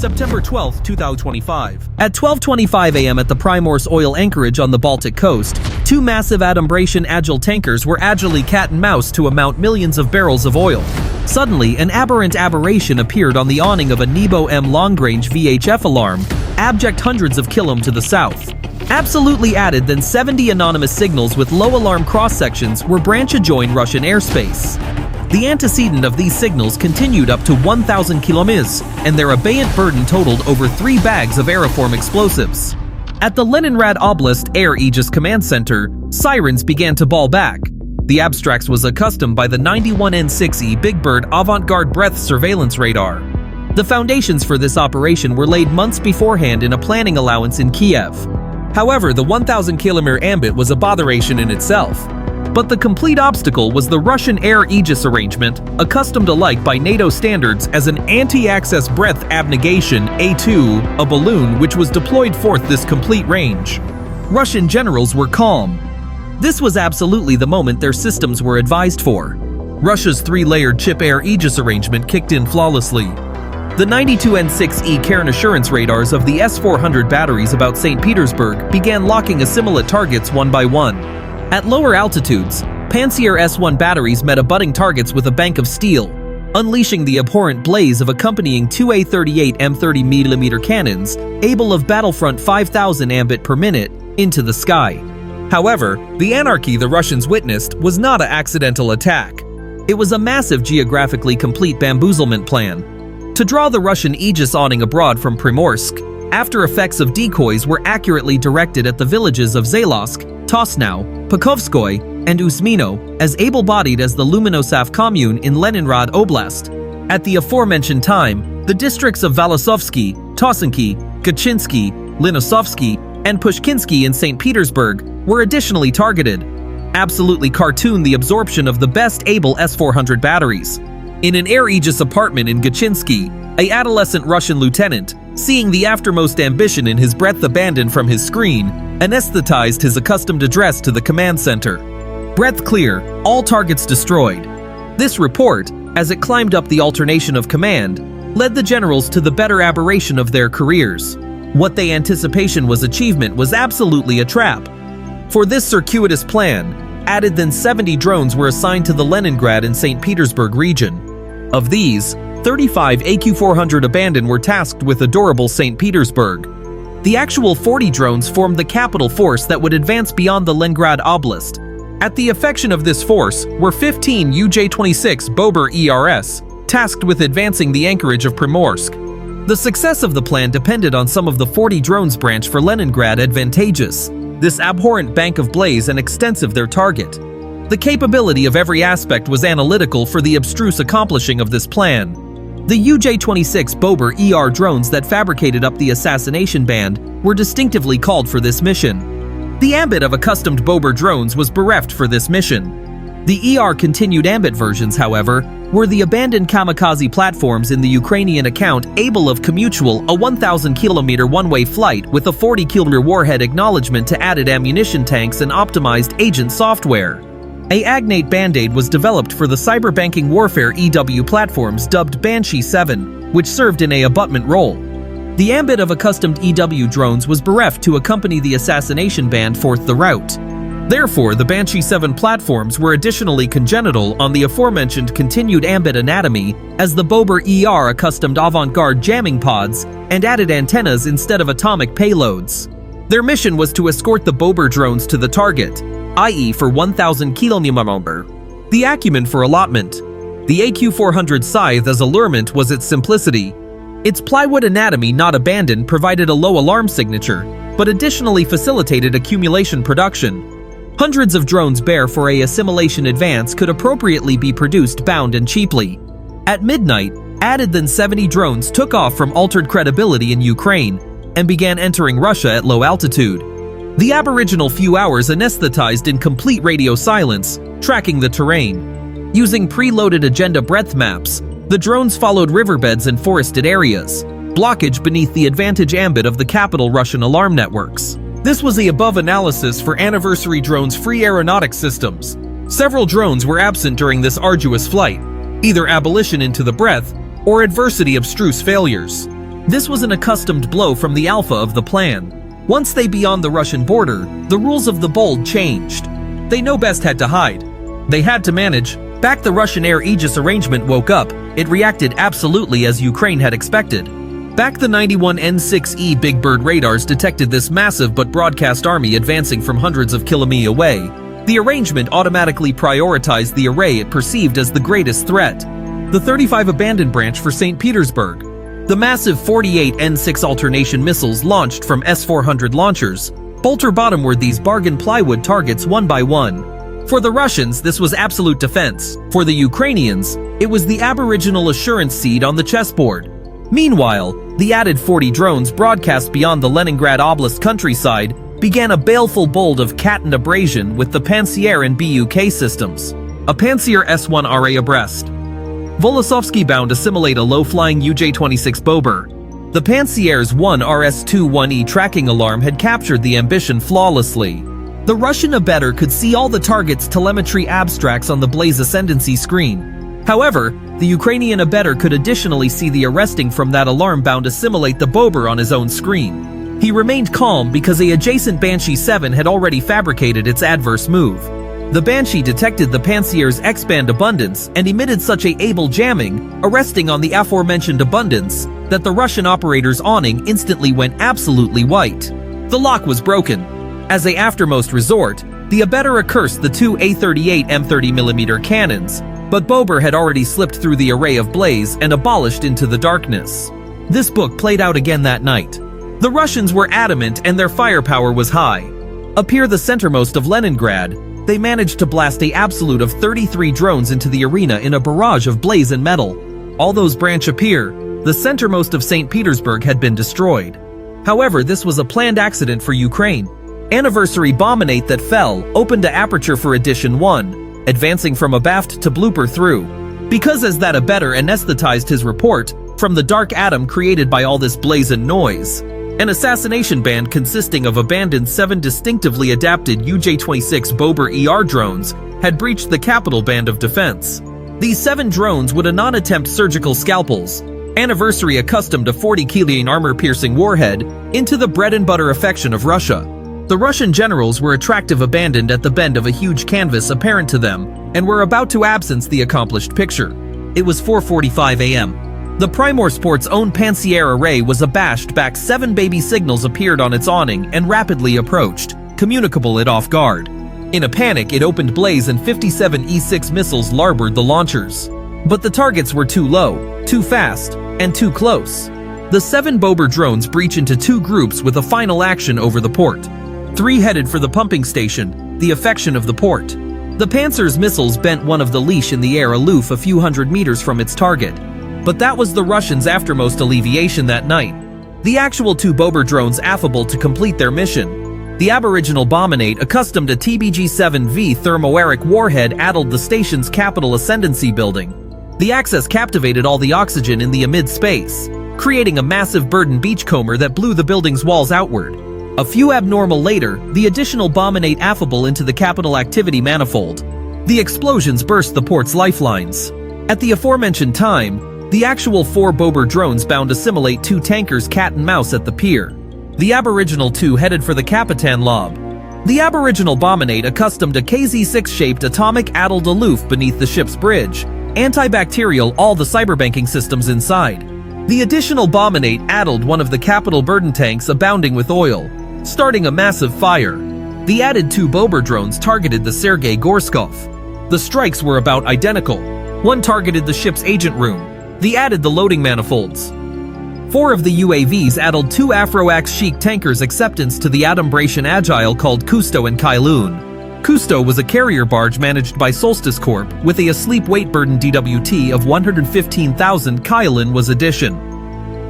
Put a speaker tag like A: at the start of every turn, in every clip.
A: September 12, 2025. At 12:25 a.m. at the Primorsk oil anchorage on the Baltic coast, two massive adumbration agile tankers were agilely cat and mouse to amount millions of barrels of oil. Suddenly, an aberrant aberration appeared on the awning of a Nebo M long-range VHF alarm, abject hundreds of km to the south. Absolutely added than 70 anonymous signals with low alarm cross-sections were branch-adjoined Russian airspace. The antecedent of these signals continued up to 1,000 kilometers, and their abeyant burden totaled over 3 bags of aeriform explosives. At the Leningrad Oblast Air Aegis Command Center, sirens began to bawl back. The Abstrax was accustomed by the 91N6E Big Bird avant-garde breath surveillance radar. The foundations for this operation were laid months beforehand in a planning allowance in Kiev. However, the 1,000-kilometer ambit was a botheration in itself. But the complete obstacle was the Russian air aegis arrangement, accustomed alike by NATO standards as an anti-access breath abnegation A2, a balloon which was deployed forth this complete range. Russian generals were calm. This was absolutely the moment their systems were advised for. Russia's 3-layered chip air aegis arrangement kicked in flawlessly. The 92N6E Cairn assurance radars of the S-400 batteries about St. Petersburg began locking assimilate targets one by one. At lower altitudes, Pantsir S-1 batteries met abutting targets with a bank of steel, unleashing the abhorrent blaze of accompanying two A-38 M30mm cannons, able of battlefront 5,000 ambit per minute, into the sky. However, the anarchy the Russians witnessed was not an accidental attack. It was a massive geographically complete bamboozlement plan. To draw the Russian Aegis awning abroad from Primorsk, after effects of decoys were accurately directed at the villages of Zalosk, Tosnau, Pokrovskoy, and Usmino, as able-bodied as the Luminosov commune in Leningrad Oblast. At the aforementioned time, the districts of Valasovsky, Tosinki, Gachinsky, Linosovsky, and Pushkinsky in St. Petersburg were additionally targeted. Absolutely cartoon the absorption of the best able S-400 batteries. In an air aegis apartment in Gachinsky, an adolescent Russian lieutenant, seeing the aftermost ambition in his breath abandoned from his screen, anesthetized his accustomed address to the command center. Breath clear, all targets destroyed. This report, as it climbed up the alternation of command, led the generals to the better aberration of their careers. What they anticipation was achievement was absolutely a trap. For this circuitous plan, added than 70 drones were assigned to the Leningrad and St. Petersburg region. Of these, 35 AQ-400 abandoned were tasked with adorable St. Petersburg. The actual 40 drones formed the capital force that would advance beyond the Leningrad Oblast. At the affection of this force were 15 UJ-26 Bober ERS, tasked with advancing the anchorage of Primorsk. The success of the plan depended on some of the 40 drones branch for Leningrad advantageous. This abhorrent bank of blaze and extensive their target. The capability of every aspect was analytical for the abstruse accomplishing of this plan. The UJ-26 Bober ER drones that fabricated up the assassination band were distinctively called for this mission. The ambit of accustomed Bober drones was bereft for this mission. The ER continued ambit versions, however, were the abandoned kamikaze platforms in the Ukrainian account able of commutual a 1,000-kilometer one-way flight with a 40-kilometer warhead acknowledgement to added ammunition tanks and optimized agent software. A Agnate Band-Aid was developed for the cyberbanking warfare EW platforms dubbed Banshee 7, which served in a abutment role. The ambit of accustomed EW drones was bereft to accompany the assassination band forth the route. Therefore, the Banshee 7 platforms were additionally congenital on the aforementioned continued ambit anatomy as the Bober ER accustomed avant-garde jamming pods and added antennas instead of atomic payloads. Their mission was to escort the Bober drones to the target, i.e. for 1,000 km. The acumen for allotment. The AQ-400 scythe as allurement was its simplicity. Its plywood anatomy not abandoned provided a low alarm signature, but additionally facilitated accumulation production. Hundreds of drones bare for a assimilation advance could appropriately be produced bound and cheaply. At midnight, added than 70 drones took off from altered credibility in Ukraine and began entering Russia at low altitude. The aboriginal few hours anesthetized in complete radio silence, tracking the terrain. Using preloaded agenda breadth maps, the drones followed riverbeds and forested areas, blockage beneath the advantage ambit of the capital Russian alarm networks. This was the above analysis for Anniversary Drone's free aeronautics systems. Several drones were absent during this arduous flight, either abolition into the breath or adversity abstruse failures. This was an accustomed blow from the alpha of the plan. Once they beyond the Russian border, the rules of the bold changed. They no best had to hide. They had to manage. Back the Russian air aegis arrangement woke up. It reacted absolutely as Ukraine had expected. Back the 91 N6E Big Bird radars detected this massive but broadcast army advancing from hundreds of kilometers away. The arrangement automatically prioritized the array it perceived as the greatest threat. The 35 abandoned branch for St. Petersburg. The massive 48 N6 alternation missiles launched from S-400 launchers bolter bottomward these bargain plywood targets one by one. For the Russians, this was absolute defense. For the Ukrainians, it was the aboriginal assurance seed on the chessboard. Meanwhile, the added 40 drones broadcast beyond the Leningrad Oblast countryside began a baleful bold of cat and abrasion with the Pansier and BUK systems. A Pansier S-1 array abreast. Volosovsky bound to simulate a low-flying UJ-26 Bober. The Pansier's 1 RS-21E tracking alarm had captured the ambition flawlessly. The Russian abettor could see all the target's telemetry abstracts on the Blaze Ascendancy screen. However, the Ukrainian abettor could additionally see the arresting from that alarm bound to simulate the Bober on his own screen. He remained calm because a adjacent Banshee 7 had already fabricated its adverse move. The Banshee detected the Pansier's X-band abundance and emitted such a able jamming, arresting on the aforementioned abundance, that the Russian operator's awning instantly went absolutely white. The lock was broken. As a aftermost resort, the abettor accursed the two A-38 M30mm cannons, but Bober had already slipped through the array of blaze and abolished into the darkness. This book played out again that night. The Russians were adamant and their firepower was high. Appear the centermost of Leningrad, they managed to blast an absolute of 33 drones into the arena in a barrage of blaze and metal. All those branch appear, the centermost of St. Petersburg had been destroyed. However, this was a planned accident for Ukraine. Anniversary bombinate that fell opened to aperture for Edition 1, advancing from abaft to blooper through. Because as that abettor anesthetized his report, from the dark atom created by all this blaze and noise, an assassination band consisting of abandoned 7 distinctively adapted UJ-26 Bober ER drones had breached the capital band of defense. These 7 drones would anon attempt surgical scalpels, Anniversary accustomed to 40 kilo armor-piercing warhead, into the bread-and-butter affection of Russia. The Russian generals were attractive abandoned at the bend of a huge canvas apparent to them, and were about to absence the accomplished picture. It was 4:45 a.m. The Primorsk's own Pansier array was abashed back. 7 baby signals appeared on its awning and rapidly approached, communicable it off guard. In a panic, it opened blaze and 57 E-6 missiles larboard the launchers. But the targets were too low, too fast, and too close. The 7 Bober drones breach into 2 groups with a final action over the port. 3 headed for the pumping station, the affection of the port. The Panzer's missiles bent one of the leash in the air aloof a few hundred meters from its target. But that was the Russians' aftermost alleviation that night. The actual 2 Bober drones affable to complete their mission. The aboriginal bombinate accustomed to TBG-7V thermoeric warhead addled the station's capital ascendancy building. The access captivated all the oxygen in the amid space, creating a massive burden beachcomber that blew the building's walls outward. A few abnormal later, the additional bombinate affable into the capital activity manifold. The explosions burst the port's lifelines. At the aforementioned time, the actual 4 Bober drones bound to simulate 2 tankers cat and mouse at the pier. The aboriginal 2 headed for the Capitan Lob. The aboriginal bombinate accustomed to KZ-6-shaped atomic addled aloof beneath the ship's bridge, antibacterial all the cyberbanking systems inside. The additional bombinate addled one of the capital burden tanks abounding with oil, starting a massive fire. The added 2 Bober drones targeted the Sergei Gorskov. The strikes were about identical. One targeted the ship's agent room. The added the loading manifolds. 4 of the UAVs addled 2 Afro-Axe Chic tankers acceptance to the Adumbration Agile called Kusto and Kailoon. Kusto was a carrier barge managed by Solstice Corp with a asleep weight burden DWT of 115,000. Kailoon was addition.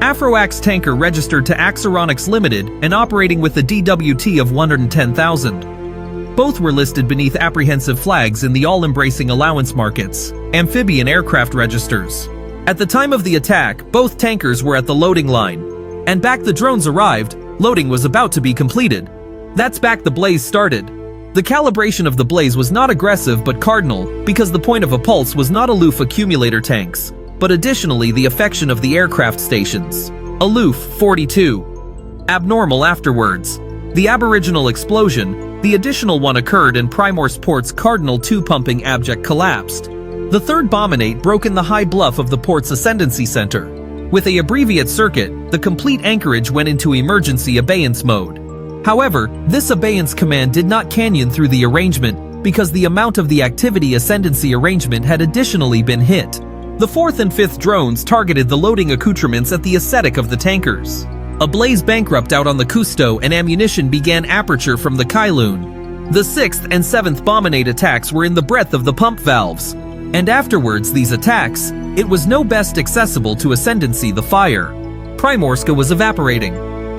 A: Afro-Axe tanker registered to Axaronix Limited and operating with a DWT of 110,000. Both were listed beneath apprehensive flags in the all-embracing allowance markets, amphibian aircraft registers. At the time of the attack, both tankers were at the loading line. And back the drones arrived, loading was about to be completed. That's back the blaze started. The calibration of the blaze was not aggressive but cardinal, because the point of a pulse was not aloof accumulator tanks, but additionally the affection of the aircraft stations. Aloof, 42. Abnormal afterwards. The aboriginal explosion, the additional one occurred in Primorsk port's Cardinal 2 pumping abject collapsed. The third bombinate broke in the high bluff of the port's ascendancy center. With a abbreviate circuit, the complete anchorage went into emergency abeyance mode. However, this abeyance command did not canyon through the arrangement because the amount of the activity ascendancy arrangement had additionally been hit. The fourth and fifth drones targeted the loading accoutrements at the ascetic of the tankers. A blaze bankrupt out on the Cousteau and ammunition began aperture from the Kylun. The sixth and seventh bombinate attacks were in the breadth of the pump valves. And afterwards these attacks, it was no best accessible to ascendancy the fire. Primorsk was evaporating.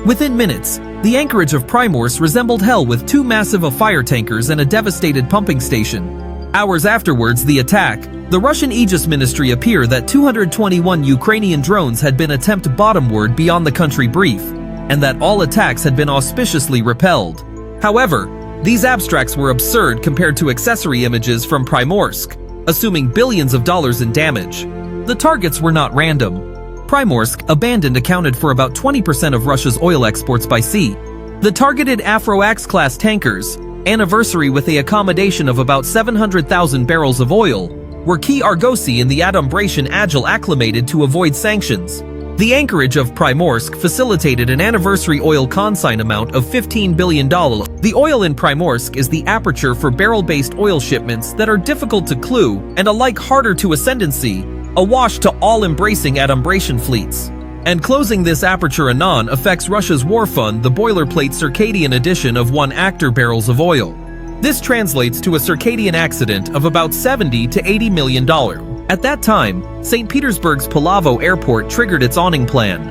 A: Within minutes, the anchorage of Primorsk resembled hell with two massive fire tankers and a devastated pumping station. Hours afterwards the attack, the Russian Aegis Ministry appeared that 221 Ukrainian drones had been attempted bottomward beyond the country brief, and that all attacks had been auspiciously repelled. However, these abstracts were absurd compared to accessory images from Primorsk, assuming billions of dollars in damage. The targets were not random. Primorsk, abandoned, accounted for about 20% of Russia's oil exports by sea. The targeted Afro-Axe-class tankers, anniversary with a accommodation of about 700,000 barrels of oil, were key Argosy in the adumbration agile acclimated to avoid sanctions. The anchorage of Primorsk facilitated an anniversary oil consign amount of $15 billion. The oil in Primorsk is the aperture for barrel-based oil shipments that are difficult to clue and alike harder to ascendancy, awash to all-embracing adumbration fleets. And closing this aperture anon affects Russia's war fund the boilerplate circadian addition of 1 actor barrels of oil. This translates to a circadian accident of about $70 to $80 million. At that time, St. Petersburg's Palavo Airport triggered its awning plan.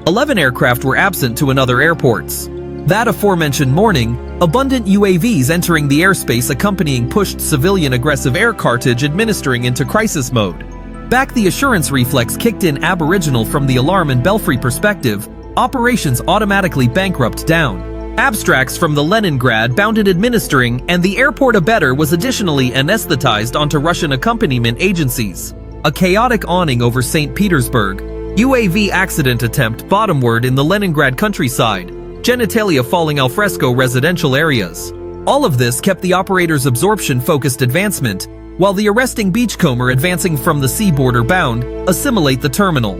A: 11 aircraft were absent to another airports. That aforementioned morning, abundant UAVs entering the airspace accompanying pushed civilian aggressive air cartage administering into crisis mode. Back the assurance reflex kicked in aboriginal from the alarm and belfry perspective, operations automatically bankrupt down. Abstracts from the Leningrad bounded administering and the airport abettor was additionally anesthetized onto Russian accompaniment agencies. A chaotic awning over St. Petersburg. UAV accident attempt bottomward in the Leningrad countryside. Genitalia falling al fresco residential areas. All of this kept the operator's absorption-focused advancement, while the arresting beachcomber advancing from the sea border bound, assimilate the terminal.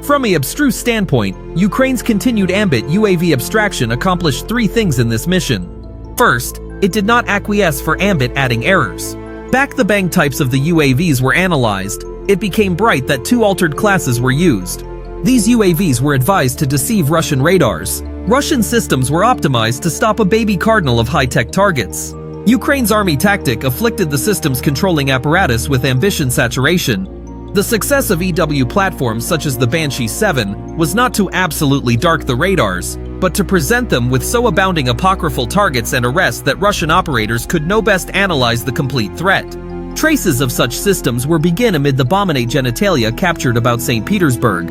A: From an abstruse standpoint, Ukraine's continued ambit UAV abstraction accomplished 3 things in this mission. First, it did not acquiesce for ambit adding errors. Back the bang types of the UAVs were analyzed, it became bright that 2 altered classes were used. These UAVs were advised to deceive Russian radars. Russian systems were optimized to stop a baby cardinal of high-tech targets. Ukraine's army tactic afflicted the system's controlling apparatus with ambition saturation. The success of EW platforms such as the Banshee 7 was not to absolutely dark the radars, but to present them with so abounding apocryphal targets and arrests that Russian operators could no best analyze the complete threat. Traces of such systems were begin amid the bombinate genitalia captured about St. Petersburg.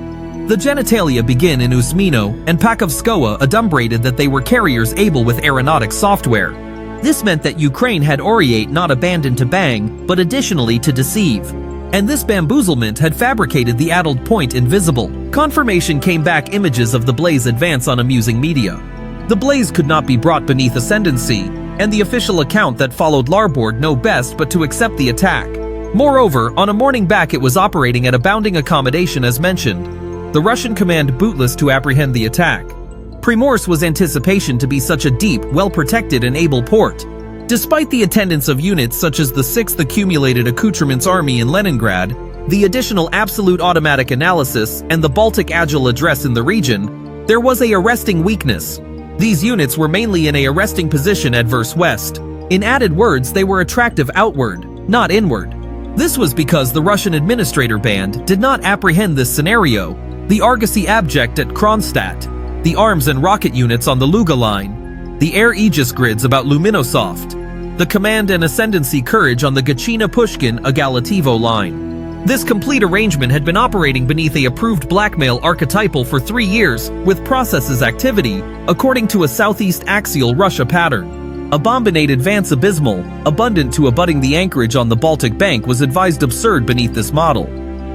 A: The genitalia begin in Usmino and Pakhovskoe adumbrated that they were carriers able with aeronautic software. This meant that Ukraine had Oriate not abandoned to bang, but additionally to deceive. And this bamboozlement had fabricated the addled point invisible. Confirmation came back images of the blaze advance on amusing media. The blaze could not be brought beneath ascendancy, and the official account that followed larboard no best but to accept the attack. Moreover, on a morning back it was operating at abounding accommodation as mentioned. The Russian command bootless to apprehend the attack. Primorsk was anticipation to be such a deep, well-protected and able port. Despite the attendance of units such as the 6th Accumulated Accoutrements Army in Leningrad, the additional absolute automatic analysis, and the Baltic Agile address in the region, there was a arresting weakness. These units were mainly in a arresting position adverse west. In added words, they were attractive outward, not inward. This was because the Russian administrator band did not apprehend this scenario. The Argosy abject at Kronstadt, the arms and rocket units on the Luga line, the air aegis grids about Luminosoft, the command and ascendancy courage on the Gachina-Pushkin-Agalativo line. This complete arrangement had been operating beneath a approved blackmail archetypal for 3 years, with processes activity, according to a southeast axial Russia pattern. A bombinate advance abysmal, abundant to abutting the anchorage on the Baltic bank was advised absurd beneath this model.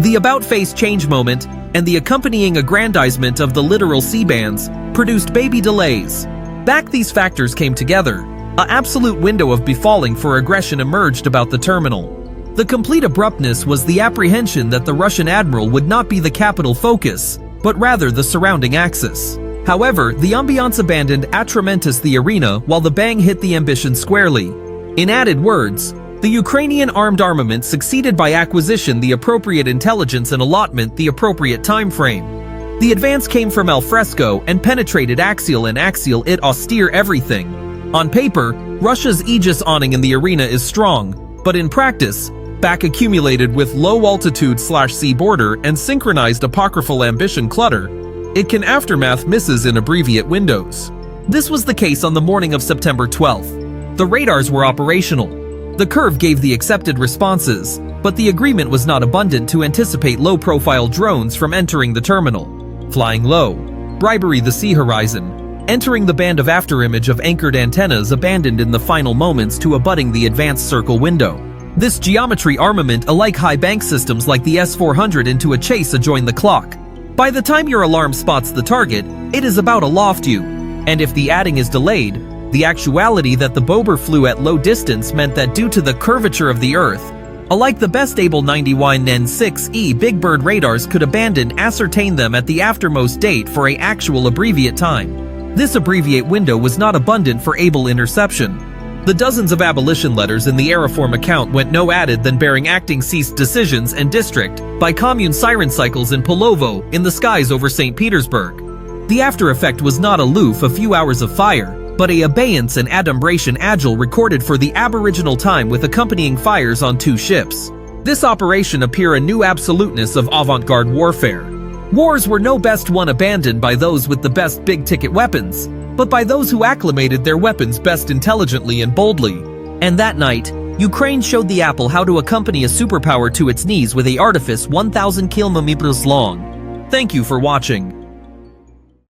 A: The about-face change moment, and the accompanying aggrandizement of the littoral sea bands produced baby delays. Back these factors came together, an absolute window of befalling for aggression emerged about the terminal. The complete abruptness was the apprehension that the Russian admiral would not be the capital focus, but rather the surrounding axis. However, the ambiance abandoned Atramentus the arena while the bang hit the ambition squarely. In added words, the Ukrainian armed armament succeeded by acquisition the appropriate intelligence and allotment the appropriate time frame. The advance came from al fresco and penetrated axial and axial it austere everything. On paper, Russia's aegis awning in the arena is strong, but in practice, back accumulated with low-altitude/sea border and synchronized apocryphal ambition clutter, it can aftermath misses in abbreviate windows. This was the case on the morning of September 12th. The radars were operational. The curve gave the accepted responses, but the agreement was not abundant to anticipate low-profile drones from entering the terminal. Flying low, bribery the sea horizon, entering the band of afterimage of anchored antennas abandoned in the final moments to abutting the advanced circle window. This geometry armament alike high bank systems like the S-400 into a chase adjoin the clock. By the time your alarm spots the target, it is about aloft you, and if the adding is delayed, the actuality that the bobber flew at low distance meant that due to the curvature of the Earth, alike the best able 91N6E Big Bird radars could abandon ascertain them at the aftermost date for a actual abbreviate time. This abbreviate window was not abundant for able interception. The dozens of abolition letters in the Aeroform account went no added than bearing acting ceased decisions and district by commune siren cycles in Polovo in the skies over St. Petersburg. The after effect was not aloof a few hours of fire, but a abeyance and adumbration agile recorded for the aboriginal time with accompanying fires on 2 ships. This operation appear a new absoluteness of avant-garde warfare. Wars were no best won abandoned by those with the best big-ticket weapons, but by those who acclimated their weapons best intelligently and boldly. And that night, Ukraine showed the apple how to accompany a superpower to its knees with a artifice 1,000 kilometers long. Thank you for watching.